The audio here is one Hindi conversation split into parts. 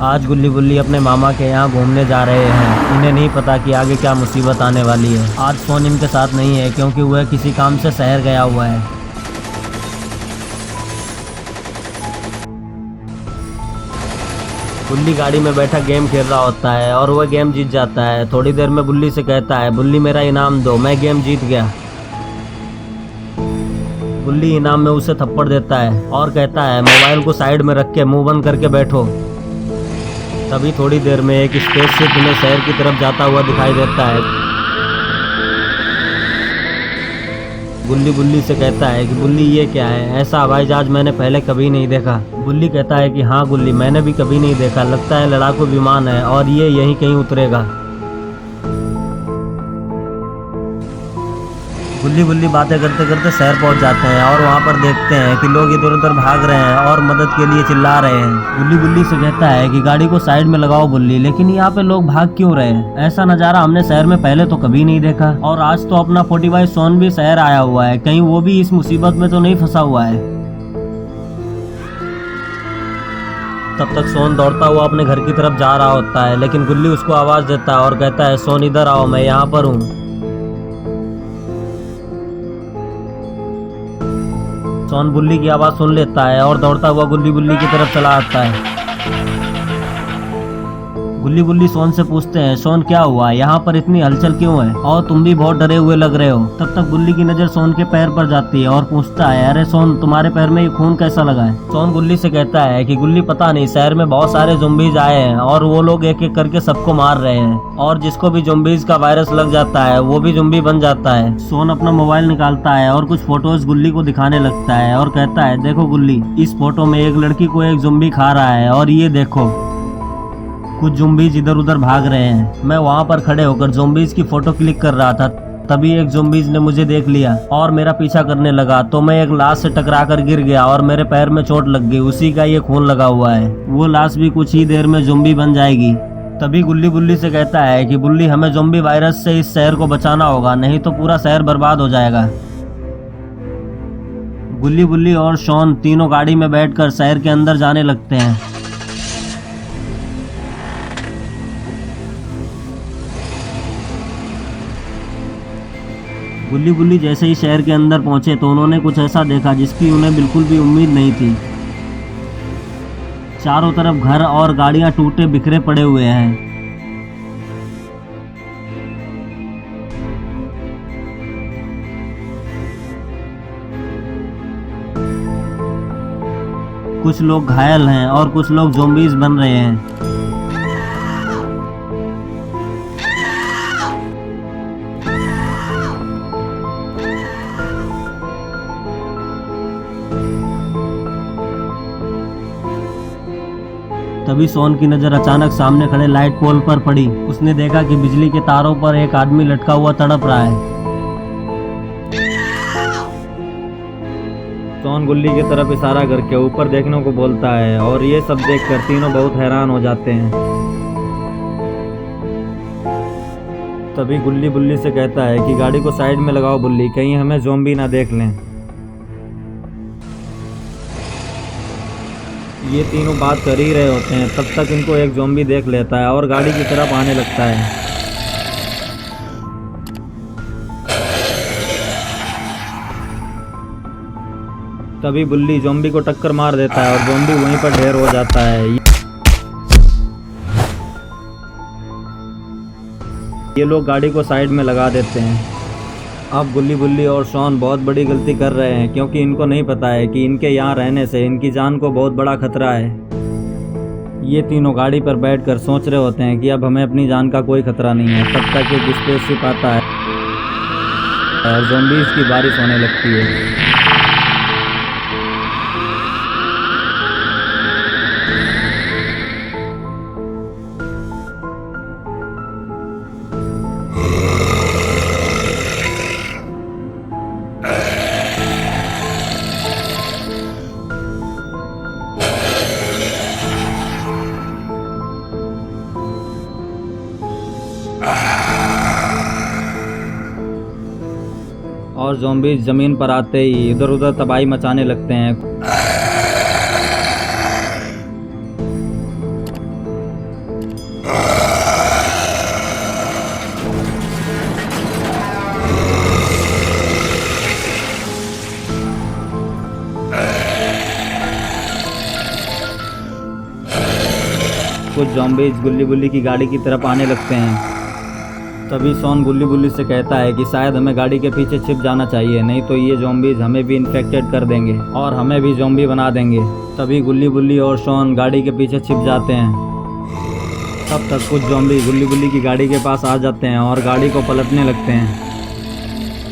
आज गुल्ली बुल्ली अपने मामा के यहाँ घूमने जा रहे हैं। इन्हें नहीं पता कि आगे क्या मुसीबत आने वाली है। आज सोन इनके साथ नहीं है क्योंकि वह किसी काम से शहर गया हुआ है। बुल्ली गाड़ी में बैठा गेम खेल रहा होता है और वह गेम जीत जाता है। थोड़ी देर में बुल्ली से कहता है, बुल्ली मेरा इनाम दो, मैं गेम जीत गया। बुल्ली इनाम में उसे थप्पड़ देता है और कहता है, मोबाइल को साइड में रख के मुंह बंद करके बैठो। तभी थोड़ी देर में एक स्पेसशिप उन्हें शहर की तरफ जाता हुआ दिखाई देता है। गुल्ली बुल्ली से कहता है कि बुल्ली ये क्या है, ऐसा हवाई जहाज मैंने पहले कभी नहीं देखा। बुल्ली कहता है कि हाँ गुल्ली, मैंने भी कभी नहीं देखा, लगता है लड़ाकू विमान है और ये यहीं कहीं उतरेगा। गुल्ली बुल्ली बातें करते करते शहर पहुंच जाते हैं और वहां पर देखते हैं कि लोग इधर उधर भाग रहे हैं और मदद के लिए चिल्ला रहे हैं। गुल्ली बुल्ली से कहता है कि गाड़ी को साइड में लगाओ बुल्ली, लेकिन यहाँ पे लोग भाग क्यों रहे हैं? ऐसा नजारा हमने शहर में पहले तो कभी नहीं देखा। और आज तो अपना 45 सोन भी शहर आया हुआ है, कहीं वो भी इस मुसीबत में तो नहीं फंसा हुआ है। तब तक सोन दौड़ता हुआ अपने घर की तरफ जा रहा होता है, लेकिन गुल्ली उसको आवाज देता है और कहता है, सोन इधर आओ, मैं यहाँ पर हूँ। सोन बुल्ली की आवाज़ सुन लेता है और दौड़ता हुआ गुल्ली बुल्ली की तरफ चला आता है। गुल्ली बुल्ली सोन से पूछते हैं, सोन क्या हुआ, यहाँ पर इतनी हलचल क्यों है और तुम भी बहुत डरे हुए लग रहे हो। तब तक बुल्ली की नज़र सोन के पैर पर जाती है और पूछता है, अरे सोन, तुम्हारे पैर में ये खून कैसा लगा है? सोन गुल्ली से कहता है कि गुल्ली पता नहीं, शहर में बहुत सारे ज़ुम्बीज आए हैं और वो लोग एक एक करके सबको मार रहे हैं और जिसको भी ज़ुम्बीज का वायरस लग जाता है वो भी ज़ुम्बी बन जाता है। सोन अपना मोबाइल निकालता है और कुछ फोटोज गुल्ली को दिखाने लगता है और कहता है, देखो गुल्ली, इस फोटो में एक लड़की को एक ज़ुम्बी खा रहा है और ये देखो कुछ ज़ुम्बीज इधर उधर भाग रहे हैं। मैं वहाँ पर खड़े होकर ज़ुम्बीज की फोटो क्लिक कर रहा था, तभी एक ज़ुम्बीज ने मुझे देख लिया और मेरा पीछा करने लगा, तो मैं एक लाश से टकरा कर गिर गया और मेरे पैर में चोट लग गई, उसी का ये खून लगा हुआ है। वो लाश भी कुछ ही देर में ज़ुम्बी बन जाएगी। तभी गुल्ली बुल्ली से कहता है कि बुल्ली, हमें ज़ुम्बी वायरस से इस शहर को बचाना होगा, नहीं तो पूरा शहर बर्बाद हो जाएगा। गुल्ली बुल्ली और शॉन तीनों गाड़ी में बैठकर शहर के अंदर जाने लगते हैं। गुल्ली बुल्ली जैसे ही शहर के अंदर पहुंचे तो उन्होंने कुछ ऐसा देखा जिसकी उन्हें बिल्कुल भी उम्मीद नहीं थी। चारों तरफ घर और गाड़ियां टूटे बिखरे पड़े हुए हैं। कुछ लोग घायल हैं और कुछ लोग ज़ॉम्बीज बन रहे हैं। तभी सोन की नजर अचानक सामने खड़े लाइट पोल पर पड़ी। उसने देखा कि बिजली के तारों पर एक आदमी लटका हुआ तड़प रहा है। सोन गुल्ली की तरफ इशारा करके ऊपर देखने को बोलता है और ये सब देखकर तीनों बहुत हैरान हो जाते हैं। तभी गुल्ली बुल्ली से कहता है कि गाड़ी को साइड में लगाओ बुल्ली, कहीं हमें ज़ॉम्बी ना देख लें। ये तीनों बात कर ही रहे होते हैं, तब तक इनको एक ज़ॉम्बी देख लेता है और गाड़ी की तरफ आने लगता है। तभी बुल्ली ज़ॉम्बी को टक्कर मार देता है और ज़ॉम्बी वहीं पर ढेर हो जाता है। ये लोग गाड़ी को साइड में लगा देते हैं। अब गुल्ली बुल्ली और शॉन बहुत बड़ी गलती कर रहे हैं क्योंकि इनको नहीं पता है कि इनके यहाँ रहने से इनकी जान को बहुत बड़ा खतरा है। ये तीनों गाड़ी पर बैठकर सोच रहे होते हैं कि अब हमें अपनी जान का कोई खतरा नहीं है। तब तक एक स्पेसशिप आता है और ज़ॉम्बीज़ की बारिश होने लगती है। और ज़ॉम्बीज़ ज़मीन पर आते ही इधर उधर तबाही मचाने लगते हैं। कुछ ज़ॉम्बीज गुल्ली बुल्ली की गाड़ी की तरफ आने लगते हैं। तभी सोन गुल्ली बुल्ली से कहता है कि शायद हमें गाड़ी के पीछे छिप जाना चाहिए, नहीं तो ये ज़ॉम्बीज हमें भी इन्फेक्टेड कर देंगे और हमें भी ज़ॉम्बी बना देंगे। तभी गुल्ली बुल्ली और सोन गाड़ी के पीछे छिप जाते हैं। तब तक कुछ ज़ॉम्बी गुल्ली बुल्ली की गाड़ी के पास आ जाते हैं और गाड़ी को पलटने लगते हैं।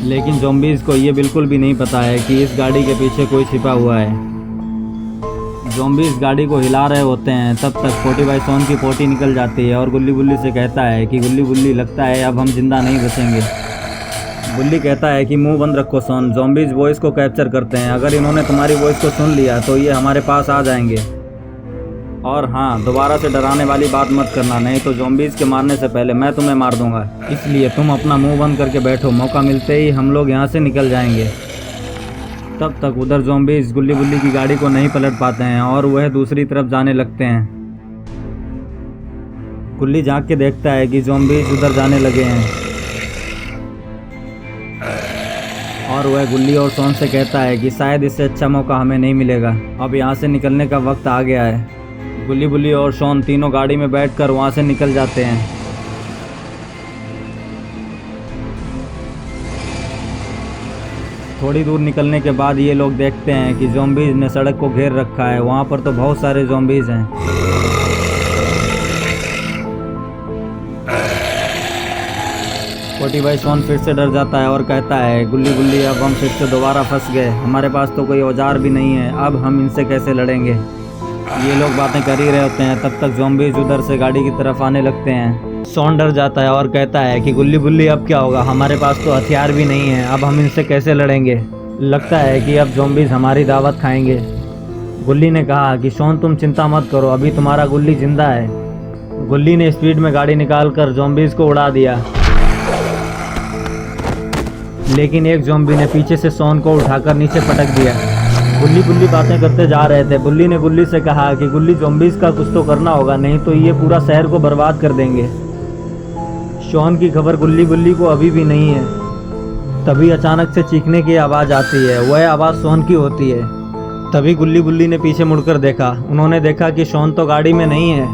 लेकिन ज़ॉम्बीज़ को ये बिल्कुल भी नहीं पता है कि इस गाड़ी के पीछे कोई छिपा हुआ है। ज़ॉम्बीज़ गाड़ी को हिला रहे होते हैं। तब तक पोटी भाई सोन की पोटी निकल जाती है और गुल्ली बुल्ली से कहता है कि गुल्ली बुल्ली लगता है अब हम जिंदा नहीं बचेंगे। बुल्ली कहता है कि मुंह बंद रखो सोन, ज़ॉम्बीज़ वॉइस को कैप्चर करते हैं, अगर इन्होंने तुम्हारी वॉइस को सुन लिया तो ये हमारे पास आ जाएंगे। और हाँ, दोबारा से डराने वाली बात मत करना, नहीं तो ज़ॉम्बीज़ के मारने से पहले मैं तुम्हें मार दूंगा। इसलिए तुम अपना मुंह बंद करके बैठो, मौका मिलते ही हम लोग यहाँ से निकल जाएंगे। तब तक उधर ज़ॉम्बीज़ गुल्ली बुल्ली की गाड़ी को नहीं पलट पाते हैं और वह दूसरी तरफ जाने लगते हैं। गुल्ली झांक के देखता है कि ज़ॉम्बीज़ उधर जाने लगे हैं और वह गुल्ली और सोन से कहता है कि शायद इससे अच्छा मौका हमें नहीं मिलेगा, अब यहाँ से निकलने का वक्त आ गया है। गुल्ली बुल्ली और सोन तीनों गाड़ी में बैठकर वहाँ से निकल जाते हैं। थोड़ी दूर निकलने के बाद ये लोग देखते हैं कि ज़ॉम्बीज़ ने सड़क को घेर रखा है। वहाँ पर तो बहुत सारे ज़ॉम्बीज़ हैं। पोटी भाई सोन फिर से डर जाता है और कहता है गुल्ली गुल्ली अब हम फिर से दोबारा फंस गए, हमारे पास तो कोई औजार भी नहीं है, अब हम इनसे कैसे लड़ेंगे। ये लोग बातें कर ही रहे होते हैं। तब तक ज़ॉम्बीज़ उधर से गाड़ी की तरफ आने लगते हैं। सोन डर जाता है और कहता है कि गुल्ली बुल्ली अब क्या होगा, हमारे पास तो हथियार भी नहीं है, अब हम इनसे कैसे लड़ेंगे। लगता है कि अब ज़ॉम्बीज़ हमारी दावत खाएंगे। गुल्ली ने कहा कि सोन तुम चिंता मत करो, अभी तुम्हारा गुल्ली जिंदा है। गुल्ली ने स्पीड में गाड़ी निकाल कर ज़ॉम्बीज़ को उड़ा दिया, लेकिन एक ज़ॉम्बी ने पीछे से सोन को उठाकर नीचे पटक दिया। गुल्ली बुल्ली बातें करते जा रहे थे। बुल्ली ने गुल्ली से कहा कि गुल्ली ज़ॉम्बीज़ का कुछ तो करना होगा, नहीं तो ये पूरा शहर को बर्बाद कर देंगे। शॉन की खबर गुल्ली बुल्ली को अभी भी नहीं है। तभी अचानक से चीखने की आवाज़ आती है। वह आवाज़ शॉन की होती है। तभी गुल्ली बुल्ली ने पीछे मुड़कर देखा। उन्होंने देखा कि शॉन तो गाड़ी में नहीं है।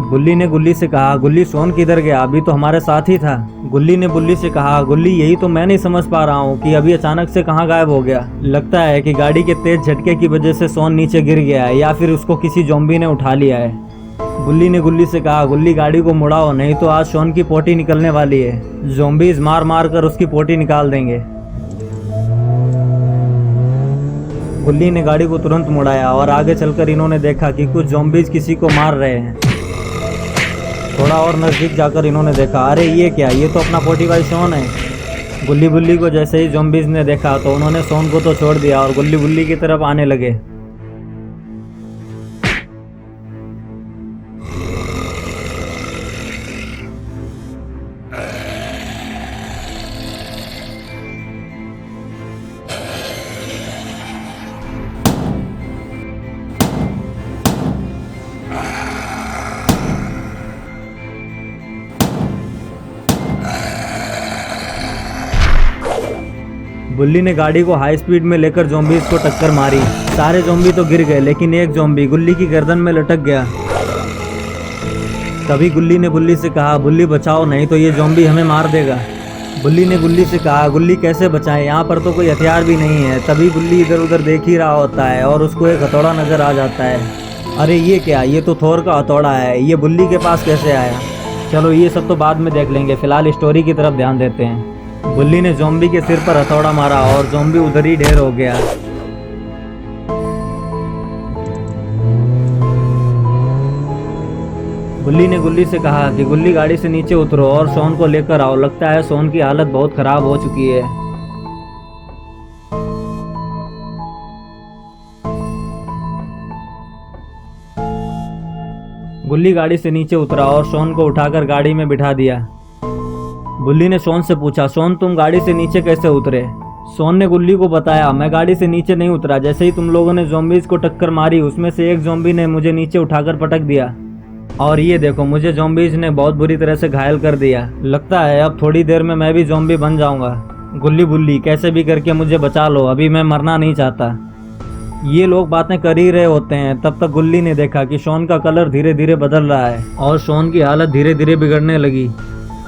गुल्ली ने गुल्ली से कहा गुल्ली शॉन किधर गया, अभी तो हमारे साथ ही था। गुल्ली ने बुल्ली से कहा गुल्ली यही तो मैं नहीं समझ पा रहा हूँ कि अभी अचानक से कहाँ गायब हो गया। लगता है कि गाड़ी के तेज झटके की वजह से शॉन नीचे गिर गया है या फिर उसको किसी ज़ॉम्बी ने उठा लिया है। गुल्ली ने गुल्ली से कहा गुल्ली गाड़ी को मुड़ाओ, नहीं तो आज शॉन की पोटी निकलने वाली है, ज़ॉम्बीज़ मार मार कर उसकी पोटी निकाल देंगे। गुल्ली ने गाड़ी को तुरंत मुड़ाया और आगे चलकर इन्होंने देखा कि कुछ ज़ॉम्बीज़ किसी को मार रहे हैं। थोड़ा और नज़दीक जाकर इन्होंने देखा, अरे ये क्या, ये तो अपना पोटी भाई शॉन है। गुल्ली बुल्ली को जैसे ही ज़ॉम्बीज़ ने देखा तो उन्होंने शॉन को तो छोड़ दिया और गुल्ली बुल्ली की तरफ आने लगे। गुल्ली ने गाड़ी को हाई स्पीड में लेकर ज़ॉम्बीज़ को टक्कर मारी। सारे ज़ॉम्बी तो गिर गए, लेकिन एक ज़ॉम्बी गुल्ली की गर्दन में लटक गया। तभी गुल्ली ने बुल्ली से कहा बुल्ली बचाओ, नहीं तो ये ज़ॉम्बी हमें मार देगा। बुल्ली ने गुल्ली से कहा गुल्ली कैसे बचाएं, यहाँ पर तो कोई हथियार भी नहीं है। तभी गुल्ली इधर उधर देख ही रहा होता है और उसको एक हथौड़ा नज़र आ जाता है। अरे ये क्या, ये तो थोर का हथौड़ा है, ये बुल्ली के पास कैसे आया। चलो ये सब तो बाद में देख लेंगे, फिलहाल स्टोरी की तरफ ध्यान देते हैं। बुल्ली ने ज़ॉम्बी के सिर पर हथौड़ा मारा और ज़ॉम्बी उधर ही ढेर हो गया। बुल्ली ने गुल्ली से कहा कि गुल्ली गाड़ी से नीचे उतरो और शॉन को लेकर आओ, लगता है शॉन की हालत बहुत खराब हो चुकी है। गुल्ली गाड़ी से नीचे उतरा और शॉन को उठाकर गाड़ी में बिठा दिया। बुल्ली ने शॉन से पूछा शॉन तुम गाड़ी से नीचे कैसे उतरे। शॉन ने गुल्ली को बताया मैं गाड़ी से नीचे नहीं उतरा, जैसे ही तुम लोगों ने ज़ॉम्बीज़ को टक्कर मारी उसमें से एक ज़ॉम्बी ने मुझे नीचे उठाकर पटक दिया और ये देखो मुझे ज़ॉम्बीज़ ने बहुत बुरी तरह से घायल कर दिया। लगता है अब थोड़ी देर में मैं भी ज़ॉम्बी बन जाऊंगा। गुल्ली बुल्ली कैसे भी करके मुझे बचा लो, अभी मैं मरना नहीं चाहता। ये लोग बातें कर ही रहे होते हैं, तब तक गुल्ली ने देखा कि शॉन का कलर धीरे धीरे बदल रहा है और शॉन की हालत धीरे धीरे बिगड़ने लगी।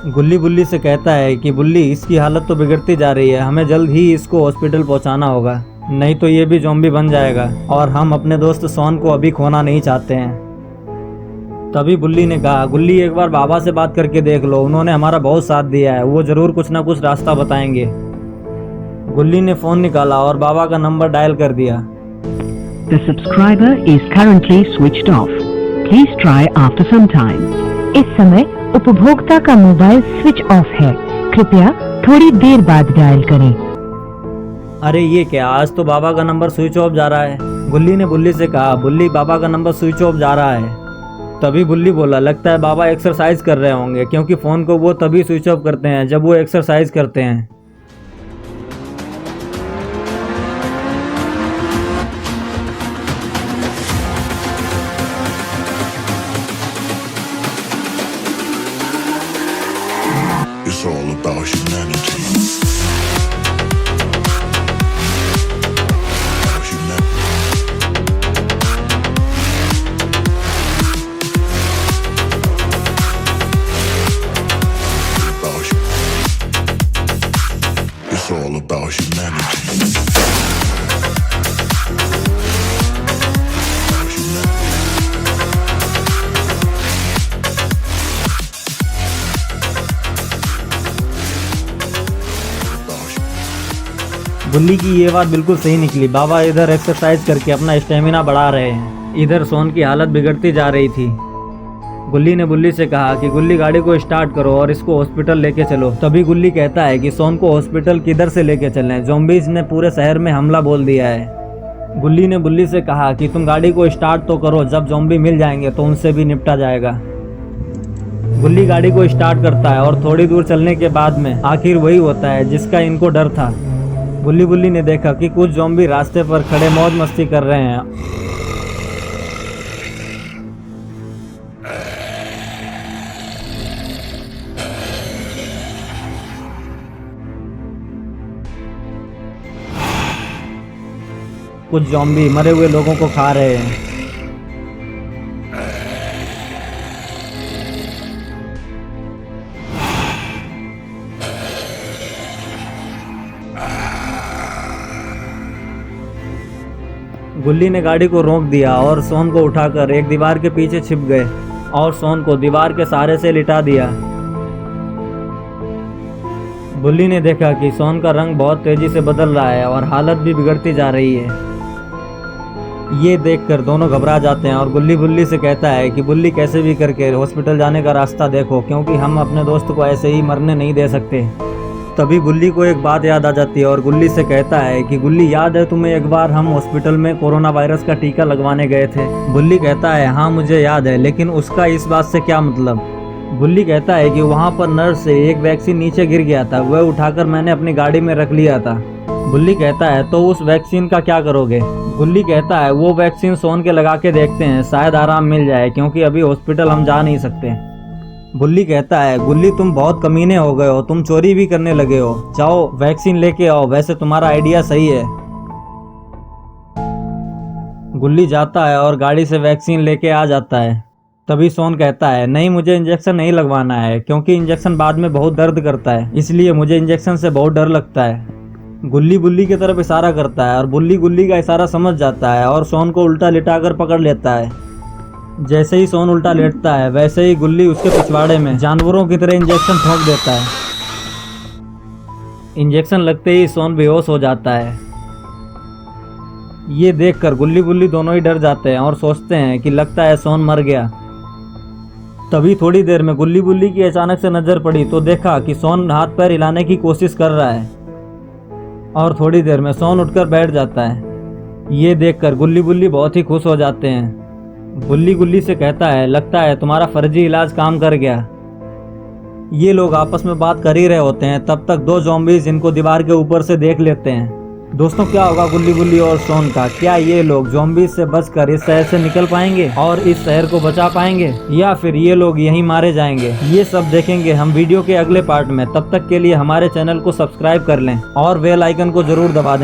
गुल्ली बुल्ली से कहता है कि बुल्ली, इसकी हालत तो बिगड़ती जा रही है, हमें जल्द ही इसको हॉस्पिटल पहुंचाना होगा, नहीं तो ये भी ज़ॉम्बी बन जाएगा और हम अपने दोस्त शॉन को अभी खोना नहीं चाहते हैं। तभी बुल्ली ने कहा, गुल्ली एक बार बाबा से बात करके देख लो, उन्होंने हमारा बहुत साथ दिया है, वो ज़रूर कुछ ना कुछ रास्ता बताएंगे। गुल्ली ने फ़ोन निकाला और बाबा का नंबर डायल कर दिया। The subscriber is currently switched off. Please try after some time. इस समय उपभोक्ता का मोबाइल स्विच ऑफ है, कृपया थोड़ी देर बाद डायल करें। अरे ये क्या, आज तो बाबा का नंबर स्विच ऑफ जा रहा है। गुल्ली ने बुल्ली से कहा, बुल्ली बाबा का नंबर स्विच ऑफ जा रहा है। तभी बुल्ली बोला, लगता है बाबा एक्सरसाइज कर रहे होंगे, क्योंकि फ़ोन को वो तभी स्विच ऑफ करते हैं जब वो एक्सरसाइज करते हैं। It's all about humanity. It's all about humanity. बुल्ली की ये बात बिल्कुल सही निकली। बाबा इधर एक्सरसाइज करके अपना स्टेमिना बढ़ा रहे हैं, इधर शॉन की हालत बिगड़ती जा रही थी। गुल्ली ने बुल्ली से कहा कि गुल्ली गाड़ी को स्टार्ट करो और इसको हॉस्पिटल लेके चलो। तभी गुल्ली कहता है कि शॉन को हॉस्पिटल किधर से लेके चलें, ज़ॉम्बीज़ ने पूरे शहर में हमला बोल दिया है। गुल्ली ने बुल्ली से कहा कि तुम गाड़ी को स्टार्ट तो करो, जब ज़ॉम्बी मिल जाएंगे तो उनसे भी निपटा जाएगा। गुल्ली गाड़ी को स्टार्ट करता है और थोड़ी दूर चलने के बाद में आखिर वही होता है जिसका इनको डर था। गुल्ली बुल्ली ने देखा कि कुछ ज़ॉम्बी रास्ते पर खड़े मौज मस्ती कर रहे हैं। कुछ ज़ॉम्बी मरे हुए लोगों को खा रहे हैं। गुल्ली ने गाड़ी को रोक दिया और शॉन को उठाकर एक दीवार के पीछे छिप गए और शॉन को दीवार के सहारे से लिटा दिया। गुल्ली ने देखा कि शॉन का रंग बहुत तेजी से बदल रहा है और हालत भी बिगड़ती जा रही है। ये देखकर दोनों घबरा जाते हैं और गुल्ली बुल्ली से कहता है कि बुल्ली कैसे भी करके हॉस्पिटल जाने का रास्ता देखो, क्योंकि हम अपने दोस्त को ऐसे ही मरने नहीं दे सकते। तभी गुल्ली को एक बात याद आ जाती है और गुल्ली से कहता है कि गुल्ली, याद है तुम्हें एक बार हम हॉस्पिटल में कोरोना वायरस का टीका लगवाने गए थे? गुल्ली कहता है, हाँ मुझे याद है, लेकिन उसका इस बात से क्या मतलब? गुल्ली कहता है कि वहाँ पर नर्स से एक वैक्सीन नीचे गिर गया था, वह उठाकर मैंने अपनी गाड़ी में रख लिया था। गुल्ली कहता है, तो उस वैक्सीन का क्या करोगे? गुल्ली कहता है, वो वैक्सीन शॉन के लगा के देखते हैं, शायद आराम मिल जाए, क्योंकि अभी हॉस्पिटल हम जा नहीं सकते। बुल्ली कहता है, गुल्ली तुम बहुत कमीने हो गए हो, तुम चोरी भी करने लगे हो, जाओ वैक्सीन लेके आओ, वैसे तुम्हारा आइडिया सही है। गुल्ली जाता है और गाड़ी से वैक्सीन लेके आ जाता है। तभी शॉन कहता है, नहीं मुझे इंजेक्शन नहीं लगवाना है, क्योंकि इंजेक्शन बाद में बहुत दर्द करता है, इसलिए मुझे इंजेक्शन से बहुत डर लगता है। गुल्ली बुल्ली की तरफ इशारा करता है और बुल्ली गुल्ली का इशारा समझ जाता है और शॉन को उल्टा लिटाकर पकड़ लेता है। जैसे ही शॉन उल्टा लेटता है वैसे ही गुल्ली उसके पिछवाड़े में जानवरों की तरह इंजेक्शन ठोक देता है। इंजेक्शन लगते ही शॉन बेहोश हो जाता है। ये देखकर गुल्ली बुल्ली दोनों ही डर जाते हैं और सोचते हैं कि लगता है शॉन मर गया। तभी थोड़ी देर में गुल्ली बुल्ली की अचानक से नजर पड़ी तो देखा कि शॉन हाथ पैर हिलाने की कोशिश कर रहा है और थोड़ी देर में शॉन उठकर बैठ जाता है। ये देखकर गुल्ली बुल्ली बहुत ही खुश हो जाते हैं। बुल्ली गुल्ली से कहता है, लगता है तुम्हारा फर्जी इलाज काम कर गया। ये लोग आपस में बात कर ही रहे होते हैं, तब तक दो ज़ॉम्बीज़ इनको दीवार के ऊपर से देख लेते हैं। दोस्तों क्या होगा गुल्ली बुल्ली और शॉन का? क्या ये लोग ज़ॉम्बीज़ से बचकर इस शहर से निकल पाएंगे और इस शहर को बचा पाएंगे, या फिर ये लोग यहीं मारे जाएंगे? ये सब देखेंगे हम वीडियो के अगले पार्ट में। तब तक के लिए हमारे चैनल को सब्सक्राइब कर लें और बेल आइकन को जरूर दबा दें